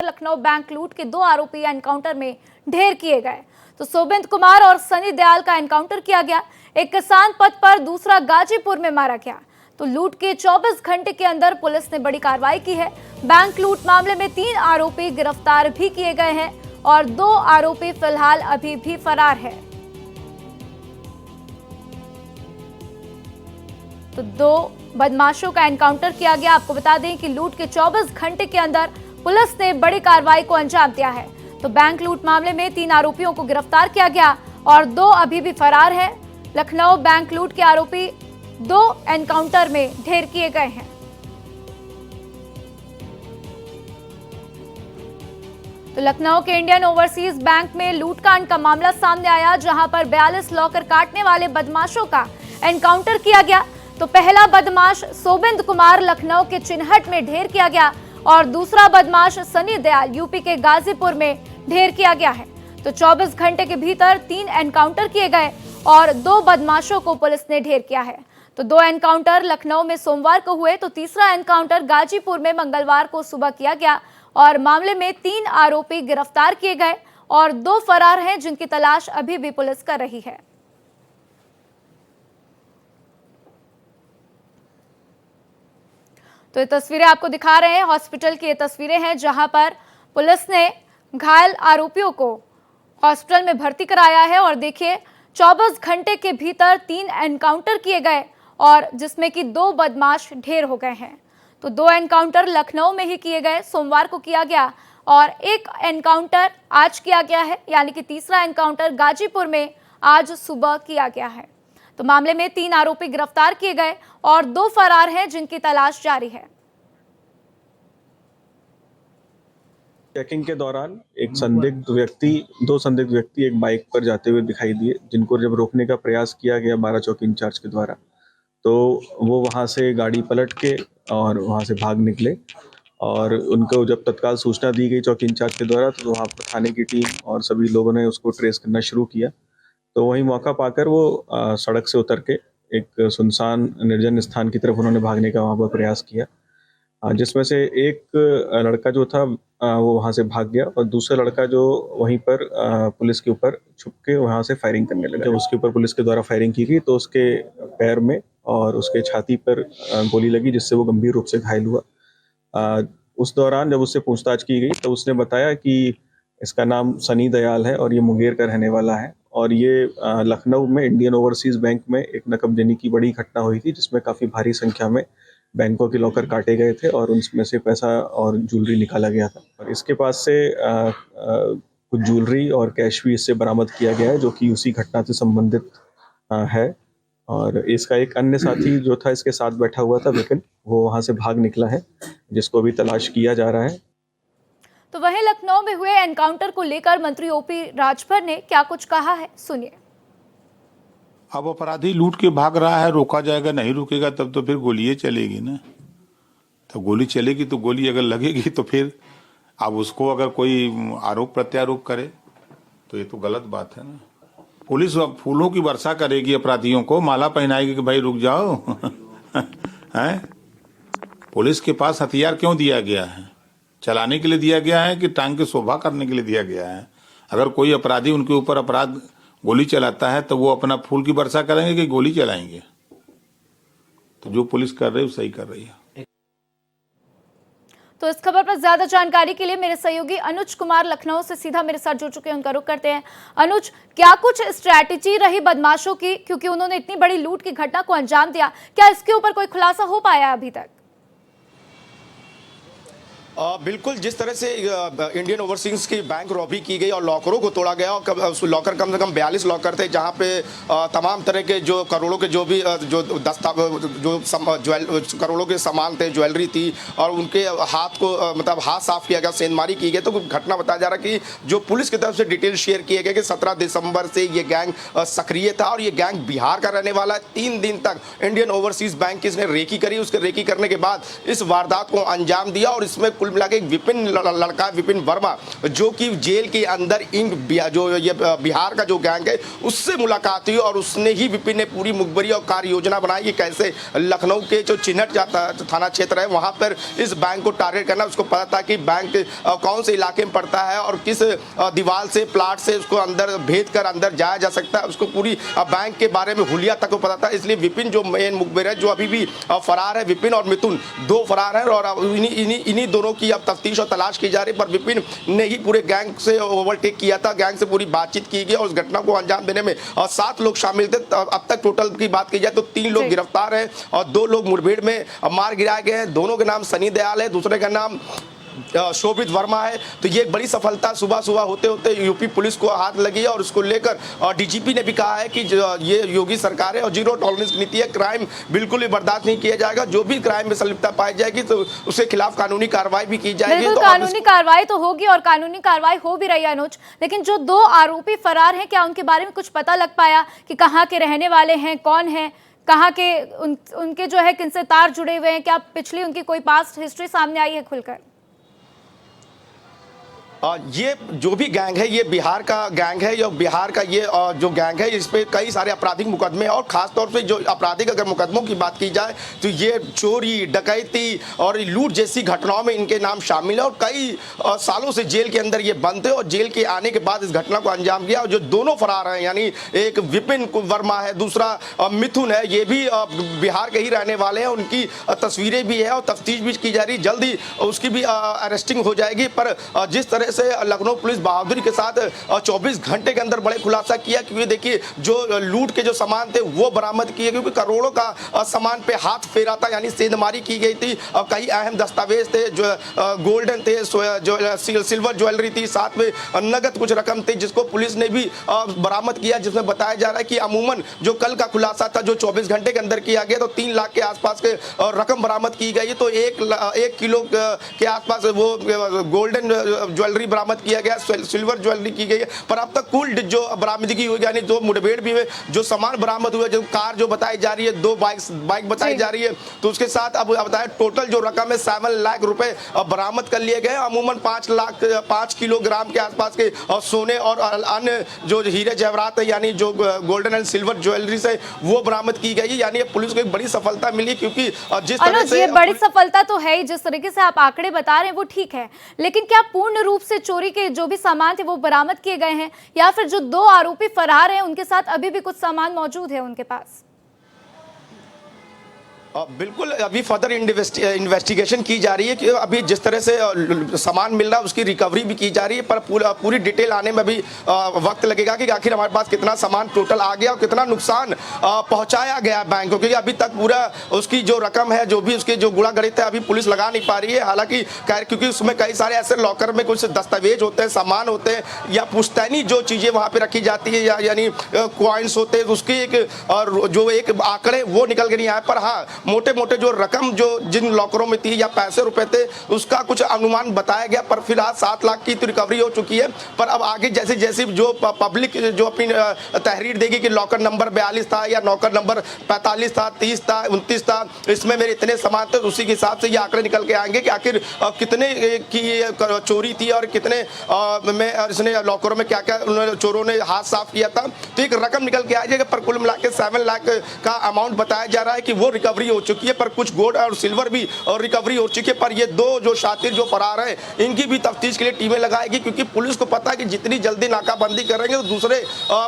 Lucknow bank लूट के 2 आरोपी एनकाउंटर में ढेर किए गए। तो सोबिंद कुमार और सनी दयाल का एनकाउंटर किया गया। एक किसान पथ पर, दूसरा गाजीपुर में मारा गया। तो लूट के 24 घंटे के अंदर पुलिस ने बड़ी कार्रवाई की है। बैंक लूट मामले में 3 आरोपी गिरफ्तार भी किए गए हैं और 2 आरोपी फिलहाल अभी भी फरार है। तो 2 बदमाशों का एनकाउंटर किया गया। आपको बता दें कि लूट के 24 घंटे के अंदर पुलिस ने बड़ी कार्रवाई को अंजाम दिया है। तो बैंक लूट मामले में 3 आरोपियों को गिरफ्तार किया गया और 2 अभी भी फरार हैं। लखनऊ बैंक लूट के आरोपी 2 एनकाउंटर में ढेर किए गए हैं। तो लखनऊ के इंडियन ओवरसीज बैंक में लूटकांड का मामला सामने आया, जहां पर 42 लॉकर काटने वाले बदमाशों का एनकाउंटर किया गया। तो पहला बदमाश सोबिंद कुमार लखनऊ के चिन्हट में ढेर किया गया और दूसरा बदमाश सनी दयाल यूपी के गाजीपुर में ढेर किया गया है। तो 24 घंटे के भीतर 3 एनकाउंटर किए गए और 2 बदमाशों को पुलिस ने ढेर किया है। तो 2 एनकाउंटर लखनऊ में सोमवार को हुए, तो तीसरा एनकाउंटर गाजीपुर में मंगलवार को सुबह किया गया और मामले में 3 आरोपी गिरफ्तार किए गए और 2 फरार हैं, जिनकी तलाश अभी भी पुलिस कर रही है। तो ये तस्वीरें आपको दिखा रहे हैं, हॉस्पिटल की ये तस्वीरें हैं, जहां पर पुलिस ने घायल आरोपियों को हॉस्पिटल में भर्ती कराया है। और देखिए, 24 घंटे के भीतर 3 एनकाउंटर किए गए और जिसमें कि 2 बदमाश ढेर हो गए हैं। तो 2 एनकाउंटर लखनऊ में ही किए गए, सोमवार को किया गया, और 1 एनकाउंटर आज किया गया है, यानी कि तीसरा एनकाउंटर गाजीपुर में आज सुबह किया गया है। तो मामले में 3 आरोपी गिरफ्तार किए गए और 2 फरार हैं, जिनकी तलाश जारी है। चेकिंग के दौरान दो संदिग्ध व्यक्ति एक बाइक पर जाते हुए दिखाई दिए, जिनको जब रोकने का प्रयास किया गया 12 चौकी इंचार्ज के द्वारा, तो वो वहां से गाड़ी पलट के और वहां से भाग निकले। और उनको जब तत्काल सूचना दी गई चौकी इंचार्ज के द्वारा, तो वहां पर थाने की टीम और सभी लोगों ने उसको ट्रेस करना शुरू किया। तो वही मौका पाकर वो सड़क से उतर के एक सुनसान निर्जन स्थान की तरफ उन्होंने भागने का वहां पर प्रयास किया, जिसमें से एक लड़का जो था वो वहां से भाग गया और दूसरा लड़का जो वहीं पर पुलिस के ऊपर छुप के वहां से फायरिंग करने लगा। जब उसके ऊपर पुलिस के द्वारा फायरिंग की गई तो उसके पैर में और उसके छाती पर गोली लगी, जिससे वो गंभीर रूप से घायल हुआ। उस दौरान जब उससे पूछताछ की गई तो उसने बताया कि इसका नाम सनी दयाल है और ये मुंगेर का रहने वाला है। और ये लखनऊ में इंडियन ओवरसीज बैंक में एक नकबजनी की बड़ी घटना हुई थी, जिसमें काफ़ी भारी संख्या में बैंकों के लॉकर काटे गए थे और उनमें से पैसा और ज्वेलरी निकाला गया था। और इसके पास से कुछ ज्वेलरी और कैश भी इससे बरामद किया गया है, जो कि उसी घटना से संबंधित है। और इसका एक अन्य साथी जो था इसके साथ बैठा हुआ था विपिन, वो वहाँ से भाग निकला है, जिसको अभी तलाश किया जा रहा है। तो वहीं लखनऊ में हुए एनकाउंटर को लेकर मंत्री ओपी राजभर ने क्या कुछ कहा है, सुनिए। अब अपराधी लूट के भाग रहा है, रोका जाएगा, नहीं रुकेगा तब तो फिर गोलियां चलेगी ना। तो गोली चलेगी तो गोली अगर लगेगी तो फिर अब उसको अगर कोई आरोप प्रत्यारोप करे तो ये तो गलत बात है ना। पुलिस फूलों की वर्षा करेगी, अपराधियों को माला पहनाएगी कि भाई रुक जाओ हैं? पुलिस के पास हथियार क्यों दिया गया है? चलाने के लिए दिया गया है कि टांग की शोभा करने के लिए दिया गया है? अगर कोई अपराधी उनके ऊपर अपराध गोली चलाता है तो वो अपना फूल की वर्षा करेंगे कि गोली चलाएंगे? तो जो पुलिस कर रही है वो सही कर रही है। तो इस खबर पर ज्यादा जानकारी के लिए मेरे सहयोगी अनुज कुमार लखनऊ से सीधा मेरे साथ जुड़ चुके हैं, उनका रुख करते हैं। अनुज, क्या कुछ स्ट्रैटेजी रही बदमाशों की, क्योंकि उन्होंने इतनी बड़ी लूट की घटना को अंजाम दिया? क्या इसके ऊपर कोई खुलासा हो पाया अभी तक? बिल्कुल, जिस तरह से इंडियन ओवरसीज की बैंक रॉबरी की गई और लॉकरों को तोड़ा गया, और लॉकर कम से कम 42 लॉकर थे, जहां पे तमाम तरह के जो करोड़ों के जो भी जो करोड़ों के सामान थे, ज्वेलरी थी, और उनके हाथ को मतलब हाथ साफ किया गया, सेंधमारी की गई। तो घटना बताया जा रहा कि जो पुलिस की तरफ से डिटेल शेयर किए गए कि 17 दिसंबर से ये गैंग सक्रिय था और ये गैंग बिहार का रहने वाला है। 3 दिन तक इंडियन ओवरसीज बैंक की इसने रेकी करी, उसके रेकी करने के बाद इस वारदात को अंजाम दिया और इसमें कुल कुल मिला के एक विपिन लड़का विपिन वर्मा जो कि जेल के अंदर जो ये बिहार का जो गैंग है उससे मुलाकात हुई और उसने ही विपिन ने पूरी मुखबरी और कार्य योजना बनाई कि कैसे लखनऊ के जो चिन्हट थाना क्षेत्र है वहां पर इस बैंक को टारगेट करना। उसको पता था कि बैंक कौन से इलाके में पड़ता है और किस दीवार से प्लाट से उसको अंदर भेद कर अंदर जाया जा सकता है। उसको पूरी बैंक के बारे में हुलिया तक को पता था। इसलिए विपिन जो मेन मुखबिर है जो अभी भी फरार है, विपिन और मिथुन दो फरार हैं और इन्हीं दोनों की अब तफ्तीश और तलाश की जा रही है। पर विपिन ने ही पूरे गैंग से ओवरटेक किया था, गैंग से पूरी बातचीत की गई और उस घटना को अंजाम देने में 7 लोग शामिल थे। अब तक टोटल की बात की जाए तो 3 लोग गिरफ्तार हैं और 2 लोग मुठभेड़ में मार गिराए गए हैं। दोनों के नाम सनी दयाल है, दूसरे का नाम शोभित वर्मा है। तो ये एक बड़ी सफलता सुबह सुबह होते होते यूपी पुलिस को हाथ लगी है और उसको लेकर डीजीपी ने भी कहा है कि ये योगी सरकार है और जीरो टॉलरेंस नीति है, क्राइम बिल्कुल भी बर्दाश्त नहीं किया जाएगा। जो भी क्राइम में संलिप्तता पाई जाएगी तो उसके खिलाफ कानूनी कार्रवाई भी की जाएगी। बिल्कुल कानूनी कार्रवाई तो होगी और कानूनी कार्रवाई हो भी रही है अनुज, लेकिन जो 2 आरोपी फरार हैं क्या उनके बारे में कुछ पता लग पाया कि कहाँ के रहने वाले हैं, कौन है, कहाँ के उनके जो है किनसे तार जुड़े हुए हैं, क्या पिछली उनकी कोई पास्ट हिस्ट्री सामने आई है खुलकर? ये जो भी गैंग है ये बिहार का गैंग है। ये बिहार का ये जो गैंग है इस पे कई सारे आपराधिक मुकदमे और खासतौर पे जो आपराधिक अगर मुकदमों की बात की जाए तो ये चोरी, डकैती और लूट जैसी घटनाओं में इनके नाम शामिल है और कई सालों से जेल के अंदर ये बंद थे और जेल के आने के बाद इस घटना को अंजाम दिया। और जो दोनों फरार हैं यानी एक विपिन वर्मा है, दूसरा मिथुन है, ये भी बिहार के ही रहने वाले हैं। उनकी तस्वीरें भी है और तफ्तीश भी की जा रही, जल्दी उसकी भी अरेस्टिंग हो जाएगी। पर जिस तरह से लखनऊ पुलिस बहादुरी के साथ 24 घंटे के अंदर बड़े खुलासा किया, क्योंकि देखिए जो लूट के जो सामान थे वो बरामद किए, क्योंकि करोड़ों का सामान पे हाथ फेरा था यानी सेंधमारी की गई थी। कई अहम दस्तावेज थे जो गोल्डन थे, जो सिल्वर ज्वेलरी थी, साथ में नगद कुछ रकम थी जिसको पुलिस ने भी बरामद किया, जिसमें बताया जा रहा है कि अमूमन जो कल का खुलासा था जो 24 घंटे के अंदर किया गया तो 3 लाख के आसपास के रकम बरामद की गई। तो 1 किलो के आसपास वो गोल्डन ज्वेलरी बरामद किया गया, सिल्वर ज्वेलरी की गई है। पर अब तक कुल जो बरामदगी हुई यानी जो मुठभेड़ भी हुए, जो सामान बरामद हुआ, जो कार जो बताई जा रही है, 2 बाइक बताई जा रही है, तो उसके साथ अब बताया टोटल जो रकम है 7 लाख रुपए बरामद कर लिए गए। अमूमन 5 किलोग्राम के आसपास के सोने और अन्य जो हीरे जवाहरात है यानी जो गोल्डन एंड सिल्वर ज्वेलरी से वो बरामद की गई। यानी पुलिस को एक बड़ी सफलता मिली, क्योंकि जिस तरह से ये बड़ी सफलता तो है ही, जिस तरीके से आप आंकड़े बता रहे हैं वो ठीक है, लेकिन क्या पूर्ण रूप से चोरी के जो भी सामान थे वो बरामद किए गए हैं या फिर जो 2 आरोपी फरार हैं उनके साथ अभी भी कुछ सामान मौजूद है उनके पास? बिल्कुल अभी फर्दर इन्वेस्टिगेशन की जा रही है कि अभी जिस तरह से सामान मिल रहा है उसकी रिकवरी भी की जा रही है, पर पूरी डिटेल आने में भी वक्त लगेगा कि आखिर हमारे पास कितना सामान टोटल आ गया और कितना नुकसान पहुंचाया गया बैंक को, क्योंकि अभी तक पूरा उसकी जो रकम है जो भी उसके जो गुणा गणित है अभी पुलिस लगा नहीं पा रही है। हालांकि क्योंकि उसमें कई सारे ऐसे लॉकर में कुछ दस्तावेज होते हैं, सामान होते हैं या पुश्तैनी जो चीज़ें वहाँ पर रखी जाती है यानी क्वाइंस होते हैं, उसके एक आंकड़े वो निकल के नहीं आए। पर हाँ मोटे मोटे जो रकम जो जिन लॉकरों में थी या पैसे रुपए थे उसका कुछ अनुमान बताया गया। पर फिलहाल 7 लाख की तो रिकवरी हो चुकी है। पर अब आगे जैसे जैसे जो पब्लिक जो अपनी तहरीर देगी कि लॉकर नंबर 42 था या लॉकर नंबर 45 था, 30 था, 29 था, इसमें मेरे इतने सामान थे, उसी के हिसाब से ये आंकड़े निकल के आएंगे कि आखिर कितने की चोरी थी और कितने में इसने लॉकरों में क्या क्या चोरों ने हाथ साफ किया था। तो एक रकम निकल के आ जाएगा। पर कुल मिला के 7 लाख का अमाउंट बताया जा रहा है कि वो रिकवरी हो चुकी है। पर कुछ गोल्ड और सिल्वर भी रिकवरी हो चुकी है। पर ये 2 जो शातिर जो फरार हैं इनकी भी तफ्तीश के लिए टीमें लगाएगी, क्योंकि पुलिस को पता है कि जितनी जल्दी नाकाबंदी करेंगे तो दूसरे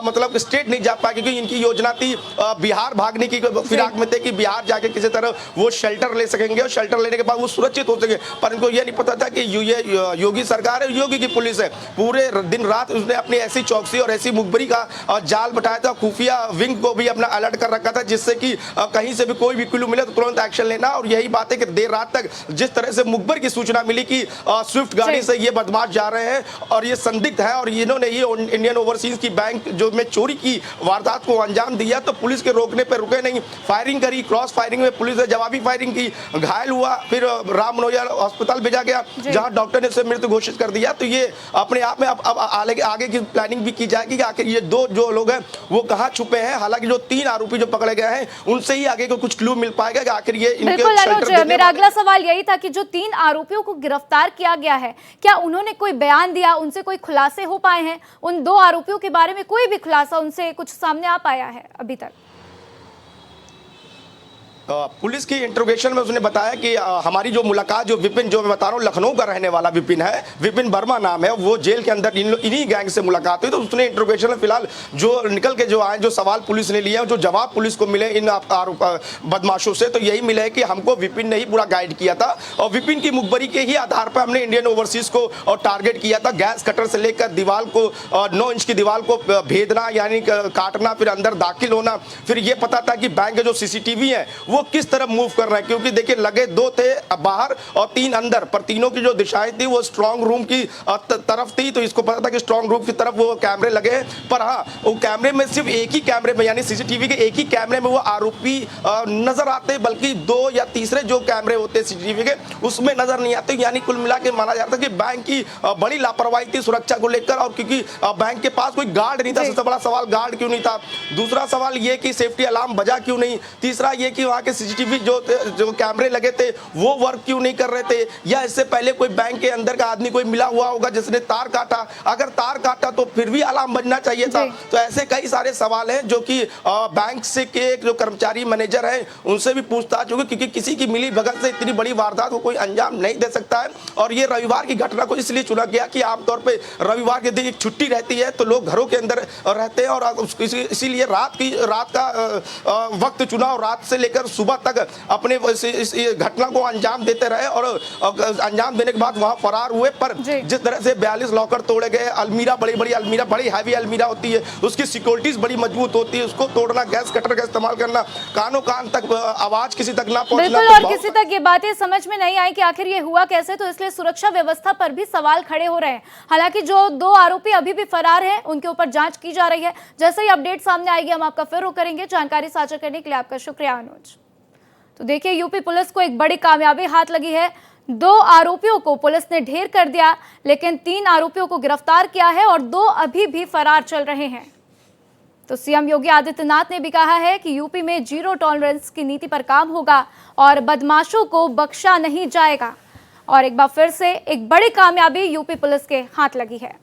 मतलब स्टेट नहीं जा पाएगी, क्योंकि इनकी योजना थी बिहार भागने की फिराक में थे कि बिहार जाके किसी तरह वो शेल्टर ले सकेंगे और शेल्टर लेने के बाद वो सुरक्षित हो सके। पर इनको ये नहीं पता था कि ये योगी सरकार है, योगी की पुलिस है। पूरे दिन रात उसने अपनी ऐसी चौकसी और ऐसी मुखबरी का जाल बिठाया था, खुफिया विंग को भी अपना अलर्ट कर रखा था, जिससे कि कहीं से भी कोई भी क्लू मिले तो तुरंत एक्शन लेना। और यही बात है कि देर रात तक जिस तरह से मुखबर की सूचना मिली कि स्विफ्ट गाड़ी से ये बदमाश जा रहे हैं और ये संदिग्ध है और इन्होंने ये इंडियन ओवरसीज की बैंक जो में चोरी की वारदात को अंजाम दिया, तो पुलिस के रोकने पर रुके नहीं, फायरिंग करी। क्रॉस फायरिंग में पुलिस ने जवाबी फायरिंग की, घायल हुआ, फिर राम मनोहर अस्पताल भेजा गया जहां डॉक्टर ने उसे मृत घोषित कर दिया। तो ये अपने आप में अब आगे की प्लानिंग भी की जाएगी कि आखिर ये 2 जो लोग हैं वो कहां छुपे हैं। हालांकि जो 3 आरोपी जो पकड़े गए हैं उनसे ही आगे को कुछ क्लू मिल पाएगा कि आखिर ये इनके बिल्कुल शेल्टर अनुज, देने मेरा वाले- अगला सवाल यही था कि जो 3 आरोपियों को गिरफ्तार किया गया है, क्या उन्होंने कोई बयान दिया, उनसे कोई खुलासे हो पाए हैं? उन 2 आरोपियों के बारे में कोई भी खुलासा उनसे कुछ सामने आ पाया है अभी तक? पुलिस की इंट्रोगेशन में उसने बताया कि हमारी जो मुलाकात, जो विपिन, जो मैं बता रहा हूँ लखनऊ का रहने वाला विपिन है, विपिन वर्मा नाम है, वो जेल के अंदर इन्हीं गैंग से मुलाकात हुई। तो उसने इंट्रोगेशन में फिलहाल जो निकल के जो आए, जो सवाल पुलिस ने लिए, जो जवाब पुलिस को मिले इन बदमाशों से, तो यही मिला है कि हमको विपिन ने ही पूरा गाइड किया था और विपिन की मुखबरी के ही आधार पर हमने इंडियन ओवरसीज को और टारगेट किया था। गैस कटर से लेकर दीवार को 9 इंच की दीवार को भेदना, यानी काटना, फिर अंदर दाखिल होना, फिर ये पता था कि बैंक के जो सीसीटीवी है वो किस तरफ मूव कर रहा है, क्योंकि देखिए लगे 2 थे बाहर और 3 अंदर, पर तीनों की जो दिशाएं थी वो स्ट्रांग रूम की तरफ थी। तो इसको पता था कि स्ट्रांग रूम की तरफ वो कैमरे लगे हैं, पर हाँ वो कैमरे में सिर्फ एक ही कैमरे में, यानी सीसीटीवी के एक ही कैमरे में वो आरोपी नजर आते, बल्कि 2 या तीसरे जो कैमरे होते सीसीटीवी के उसमें नजर नहीं आते। यानी कुल मिला के माना जाता है कि बैंक की बड़ी लापरवाही थी सुरक्षा को लेकर, और क्योंकि बैंक के पास कोई गार्ड नहीं था। सबसे बड़ा सवाल गार्ड क्यों नहीं था, दूसरा सवाल ये कि सेफ्टी अलार्म बजा क्यों नहीं, तीसरा ये कि वहाँ के सीसीटीवी जो कैमरे लगे थे वो वर्क क्यों नहीं कर रहे थे, या इससे पहले कोई बैंक के अंदर का आदमी कोई मिला हुआ होगा जिसने तार काटा, अगर तार काटा तो फिर भी अलार्म बजना चाहिए था। तो ऐसे कई सारे सवाल हैं जो कि बैंक से के जो कर्मचारी मैनेजर हैं उनसे भी पूछताछ होगी, क्योंकि किसी की मिली भगत से इतनी बड़ी वारदात को कोई अंजाम नहीं दे सकता है। और ये रविवार की घटना को इसलिए चुना गया कि आमतौर पर रविवार के दिन एक छुट्टी रहती है तो लोग घरों के अंदर रहते हैं, और इसीलिए रात का वक्त चुना और रात से लेकर सुबह तक अपने इस घटना को अंजाम देते रहे और अंजाम देने के बाद वहां फरार हुए। पर जिस तरह से 42 लॉकर तोड़े गए, अलमीरा, बड़ी अलमीरा, बड़ी हैवी अलमीरा होती है, उसकी सिक्योरिटीज बड़ी मजबूत होती है, उसको तोड़ना, गैस कटर का इस्तेमाल करना, कानों कान तक आवाज किसी तक ना पहुंचना, बिल्कुल, और किसी तक ये बातें समझ में नहीं आई कि आखिर ये हुआ कैसे, तो इसलिए सुरक्षा व्यवस्था पर भी सवाल खड़े हो रहे हैं। हालांकि जो 2 आरोपी अभी भी फरार हैं उनके ऊपर जांच की जा रही है। जैसे ही अपडेट सामने आएगी हम आपका फिर रुख करेंगे। जानकारी साझा करने के लिए आपका शुक्रिया अनुज। तो देखिए, यूपी पुलिस को एक बड़ी कामयाबी हाथ लगी है। 2 आरोपियों को पुलिस ने ढेर कर दिया, लेकिन 3 आरोपियों को गिरफ्तार किया है और 2 अभी भी फरार चल रहे हैं। तो सीएम योगी आदित्यनाथ ने भी कहा है कि यूपी में 0 टॉलरेंस की नीति पर काम होगा और बदमाशों को बख्शा नहीं जाएगा। और एक बार फिर से एक बड़ी कामयाबी यूपी पुलिस के हाथ लगी है।